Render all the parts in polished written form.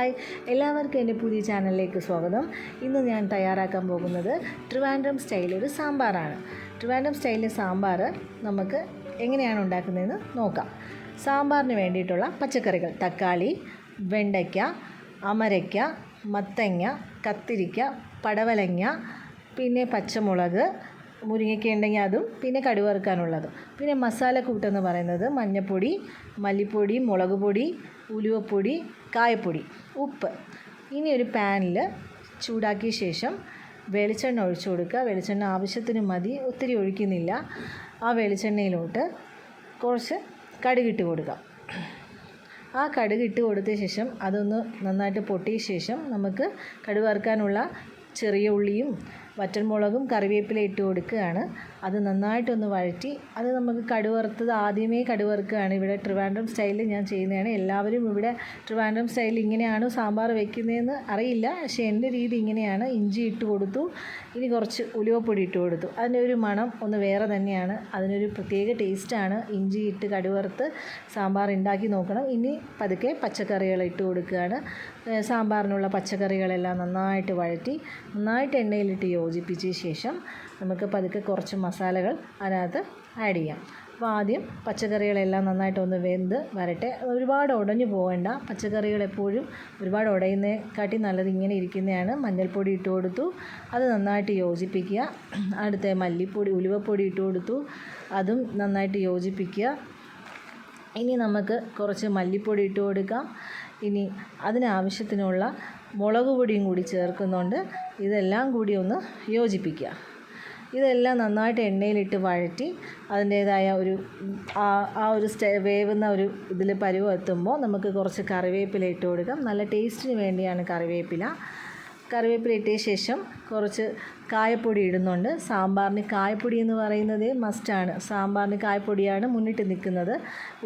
Hi, എല്ലാവർക്കും എൻ്റെ പുതിയ ചാനലിലേക്ക് സ്വാഗതം. ഇന്ന് ഞാൻ തയ്യാറാക്കാൻ പോകുന്നത് ട്രിവാൻഡ്രം സ്റ്റൈലൊരു സാമ്പാറാണ്. ട്രിവാൻഡ്രം സ്റ്റൈലിലെ സാമ്പാർ നമുക്ക് എങ്ങനെയാണ് ഉണ്ടാക്കുന്നതെന്ന് നോക്കാം. സാമ്പാറിന് വേണ്ടിയിട്ടുള്ള പച്ചക്കറികൾ: തക്കാളി, വെണ്ടയ്ക്ക, അമരയ്ക്ക, മത്തങ്ങ, കത്തിരിക്ക, പടവലങ്ങ, പിന്നെ പച്ചമുളക്, മുരിങ്ങയ്ക്ക ഉണ്ടെങ്കിൽ അതും, പിന്നെ കടുക് വറുക്കാനുള്ളതും. പിന്നെ മസാലക്കൂട്ടെന്ന് പറയുന്നത് മഞ്ഞൾപ്പൊടി, മല്ലിപ്പൊടി, മുളക് പൊടി, ഉലുവപ്പൊടി, കായപ്പൊടി, ഉപ്പ്. ഇനി ഒരു പാനിൽ ചൂടാക്കിയ ശേഷം വെളിച്ചെണ്ണ ഒഴിച്ചു കൊടുക്കുക. വെളിച്ചെണ്ണ ആവശ്യത്തിന് മതി, ഒത്തിരി ഒഴിക്കുന്നില്ല. ആ വെളിച്ചെണ്ണയിലോട്ട് കുറച്ച് കടുകിട്ട് കൊടുക്കാം. ആ കടുക് ഇട്ട് കൊടുത്ത ശേഷം അതൊന്ന് നന്നായിട്ട് പൊട്ടിയ ശേഷം നമുക്ക് കടുക് വറുക്കാനുള്ള ചെറിയ ഉള്ളിയും വറ്റൽമുളകും കറിവേപ്പില ഇട്ട് കൊടുക്കുകയാണ്. അത് നന്നായിട്ടൊന്ന് വഴറ്റി അത് നമുക്ക് കടുക് വറുത്തത് ആദ്യമേ കടുക് വറുക്കുകയാണ്. ഇവിടെ ട്രിവാൻഡ്രം സ്റ്റൈലിൽ ഞാൻ ചെയ്യുന്നതാണ്. എല്ലാവരും ഇവിടെ ട്രിവാൻഡ്രം സ്റ്റൈലിൽ ഇങ്ങനെയാണ് സാമ്പാർ വെക്കുന്നതെന്ന് അറിയില്ല, പക്ഷേ എൻ്റെ രീതി ഇങ്ങനെയാണ്. ഇഞ്ചി ഇട്ട് കൊടുത്തു, ഇനി കുറച്ച് ഉലുവപ്പൊടി ഇട്ട് കൊടുത്തു. അതിൻ്റെ ഒരു മണം ഒന്ന് വേറെ തന്നെയാണ്, അതിനൊരു പ്രത്യേക ടേസ്റ്റാണ്. ഇഞ്ചി ഇട്ട് കടുക് വറുത്ത് സാമ്പാർ ഉണ്ടാക്കി നോക്കണം. ഇനി പതുക്കെ പച്ചക്കറികൾ ഇട്ട് കൊടുക്കുകയാണ്. സാമ്പാറിനുള്ള പച്ചക്കറികളെല്ലാം നന്നായിട്ട് വഴറ്റി നന്നായിട്ട് എണ്ണയിലിട്ട് യോജിപ്പിച്ച ശേഷം നമുക്ക് പതുക്കെ കുറച്ച് മസാലകൾ അതിനകത്ത് ആഡ് ചെയ്യാം. അപ്പോൾ ആദ്യം പച്ചക്കറികളെല്ലാം നന്നായിട്ടൊന്ന് വെന്ത് വരട്ടെ. ഒരുപാട് ഉടഞ്ഞു പോകേണ്ട. പച്ചക്കറികൾ എപ്പോഴും ഒരുപാട് ഉടയുന്നതിനെക്കാട്ടി നല്ലത് ഇങ്ങനെ ഇരിക്കുന്നതാണ്. മഞ്ഞൾപ്പൊടി ഇട്ട് കൊടുത്തു, അത് നന്നായിട്ട് യോജിപ്പിക്കുക. അടുത്ത മല്ലിപ്പൊടി, ഉലുവപ്പൊടി ഇട്ട് കൊടുത്തു, അതും നന്നായിട്ട് യോജിപ്പിക്കുക. ഇനി നമുക്ക് കുറച്ച് മല്ലിപ്പൊടി ഇട്ട് കൊടുക്കാം. ഇനി അതിനാവശ്യത്തിനുള്ള മുളക് പൊടിയും കൂടി ചേർക്കുന്നുണ്ട്. ഇതെല്ലാം കൂടി ഒന്ന് യോജിപ്പിക്കുക. ഇതെല്ലാം നന്നായിട്ട് എണ്ണയിലിട്ട് വഴറ്റി അതിൻ്റേതായ ഒരു ഒരു വേവുന്ന ഒരു ഇതിൽ പരുവം എത്തുമ്പോൾ നമുക്ക് കുറച്ച് കറിവേപ്പില ഇട്ട് കൊടുക്കാം. നല്ല ടേസ്റ്റിന് വേണ്ടിയാണ് കറിവേപ്പില ഇട്ട ശേഷം കുറച്ച് കായപ്പൊടി ഇടുന്നുണ്ട്. സാമ്പാറിന് കായപ്പൊടി എന്ന് പറയുന്നത് മസ്റ്റാണ്. സാമ്പാറിന് കായപ്പൊടിയാണ് മുന്നിട്ട് നിൽക്കുന്നത്.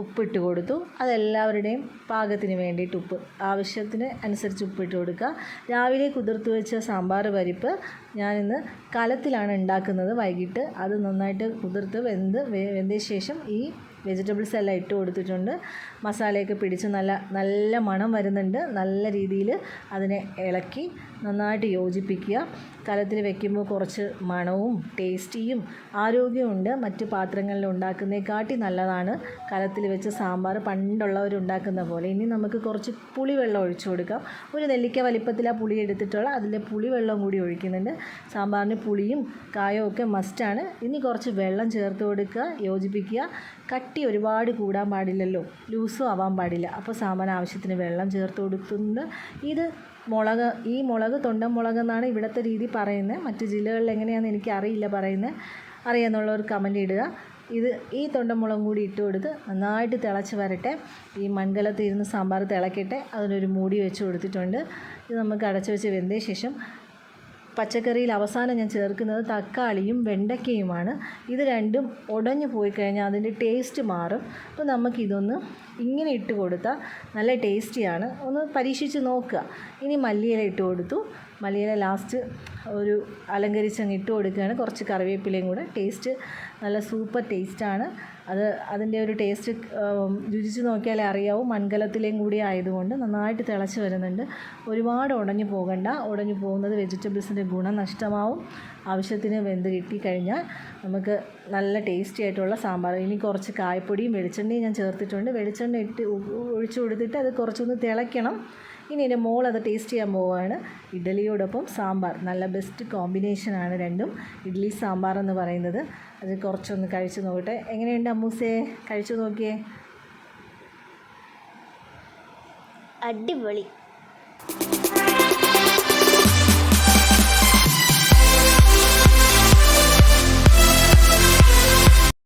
ഉപ്പിട്ട് കൊടുത്തു. അതെല്ലാവരുടെയും പാകത്തിന് വേണ്ടിയിട്ട് ഉപ്പ് ആവശ്യത്തിന് അനുസരിച്ച് ഉപ്പിട്ട് കൊടുക്കുക. രാവിലെ കുതിർത്ത് വെച്ച സാമ്പാർ പരിപ്പ് ഞാനിന്ന് കലത്തിലാണ് ഉണ്ടാക്കുന്നത്. വൈകിട്ട് അത് നന്നായിട്ട് കുതിർത്ത് വെന്ത ശേഷം ഈ വെജിറ്റബിൾസ് എല്ലാം ഇട്ട് കൊടുത്തിട്ടുണ്ട്. മസാലയൊക്കെ പിടിച്ച് നല്ല മണം വരുന്നുണ്ട്. നല്ല രീതിയിൽ അതിനെ ഇളക്കി നന്നായിട്ട് യോജിപ്പിക്കുക. കലത്തിൽ വെക്കുമ്പോൾ കുറച്ച് മണവും ടേസ്റ്റിയും ആരോഗ്യമുണ്ട്. മറ്റ് പാത്രങ്ങളിൽ ഉണ്ടാക്കുന്നതിനെക്കാട്ടി നല്ലതാണ് കലത്തിൽ വെച്ച് സാമ്പാർ പണ്ടുള്ളവരുണ്ടാക്കുന്ന പോലെ. ഇനി നമുക്ക് കുറച്ച് പുളിവെള്ളം ഒഴിച്ചു കൊടുക്കാം. ഒരു നെല്ലിക്ക വലിപ്പത്തിലാണ് പുളി എടുത്തിട്ടുള്ള, അതിൻ്റെ പുളിവെള്ളം കൂടി ഒഴിക്കുന്നുണ്ട്. സാമ്പാറിന് പുളിയും കായവും ഒക്കെ മസ്റ്റാണ്. ഇനി കുറച്ച് വെള്ളം ചേർത്ത് കൊടുക്കുക, യോജിപ്പിക്കുക. കട്ടി ഒരുപാട് കൂടാൻ പാടില്ലല്ലോ, ലൂസും ആവാൻ പാടില്ല. അപ്പോൾ സാമ്പാറിന് ആവശ്യത്തിന് വെള്ളം ചേർത്ത് കൊടുക്കുന്നുണ്ട്. ഈ മുളക് തൊണ്ടൻ മുളകെന്നാണ് ഇവിടുത്തെ രീതി പറയുന്നത്. മറ്റ് ജില്ലകളിൽ എങ്ങനെയാണെന്ന് എനിക്കറിയില്ല പറയുന്നത്. അറിയാമെന്നുള്ളവർ കമൻ്റ് ഇടുക. ഈ തൊണ്ടൻ മുളകും കൂടി ഇട്ട് കൊടുത്ത് നന്നായിട്ട് തിളച്ച് വരട്ടെ. ഈ മൺകലത്തിൽ ഇരുന്ന് സാമ്പാർ തിളക്കട്ടെ. അതിനൊരു മൂടി വെച്ച് കൊടുത്തിട്ടുണ്ട്. ഇത് നമുക്ക് അടച്ചു വെച്ച് വെന്ത ശേഷം പച്ചക്കറിയിൽ അവസാനം ഞാൻ ചേർക്കുന്നത് തക്കാളിയും വെണ്ടയ്ക്കയുമാണ്. ഇത് രണ്ടും ഉടഞ്ഞു പോയി കഴിഞ്ഞാൽ അതിൻ്റെ ടേസ്റ്റ് മാറും. അപ്പോൾ നമുക്കിതൊന്ന് ഇങ്ങനെ ഇട്ട് കൊടുത്താൽ നല്ല ടേസ്റ്റിയാണ്. ഒന്ന് പരീക്ഷിച്ച് നോക്കുക. ഇനി മല്ലിയില ഇട്ട് കൊടുത്തു. മല്ലിയില ലാസ്റ്റ് ഒരു അലങ്കരിച്ചങ്ങ് ഇട്ട് കൊടുക്കുകയാണ്. കുറച്ച് കറിവേപ്പിലയും കൂടെ. ടേസ്റ്റ് നല്ല സൂപ്പർ ടേസ്റ്റാണ്. അതിൻ്റെ ഒരു ടേസ്റ്റ് രുചിച്ച് നോക്കിയാലേ അറിയാവൂ. മൺകലത്തിലേയും കൂടി ആയതുകൊണ്ട് നന്നായിട്ട് തിളച്ച് വരുന്നുണ്ട്. ഒരുപാട് ഉടഞ്ഞു പോകണ്ട. ഉടഞ്ഞു പോകുന്നത് വെജിറ്റബിൾസിൻ്റെ ഗുണം നഷ്ടമാവും. ആവശ്യത്തിന് വെന്ത് കിട്ടിക്കഴിഞ്ഞാൽ നമുക്ക് നല്ല ടേസ്റ്റി ആയിട്ടുള്ള സാമ്പാർ. ഇനി കുറച്ച് കായപ്പൊടിയും വെളിച്ചെണ്ണയും ഞാൻ ചേർത്തിട്ടുണ്ട്. വെളിച്ചെണ്ണ ഇട്ട് ഒഴിച്ചു കൊടുത്തിട്ട് അത് കുറച്ചൊന്ന് തിളയ്ക്കണം. ഇനി എൻ്റെ മോൾ അത് ടേസ്റ്റ് ചെയ്യാൻ പോവുകയാണ്. ഇഡ്ഡലിയോടൊപ്പം സാമ്പാർ നല്ല ബെസ്റ്റ് കോമ്പിനേഷനാണ് രണ്ടും. ഇഡ്ഡലി സാമ്പാർ എന്ന് പറയുന്നത്. അത് കുറച്ചൊന്ന് കഴിച്ചു നോക്കട്ടെ. എങ്ങനെയുണ്ട് അമ്മൂസേ? കഴിച്ചു നോക്കിയേ. അടിപൊളി.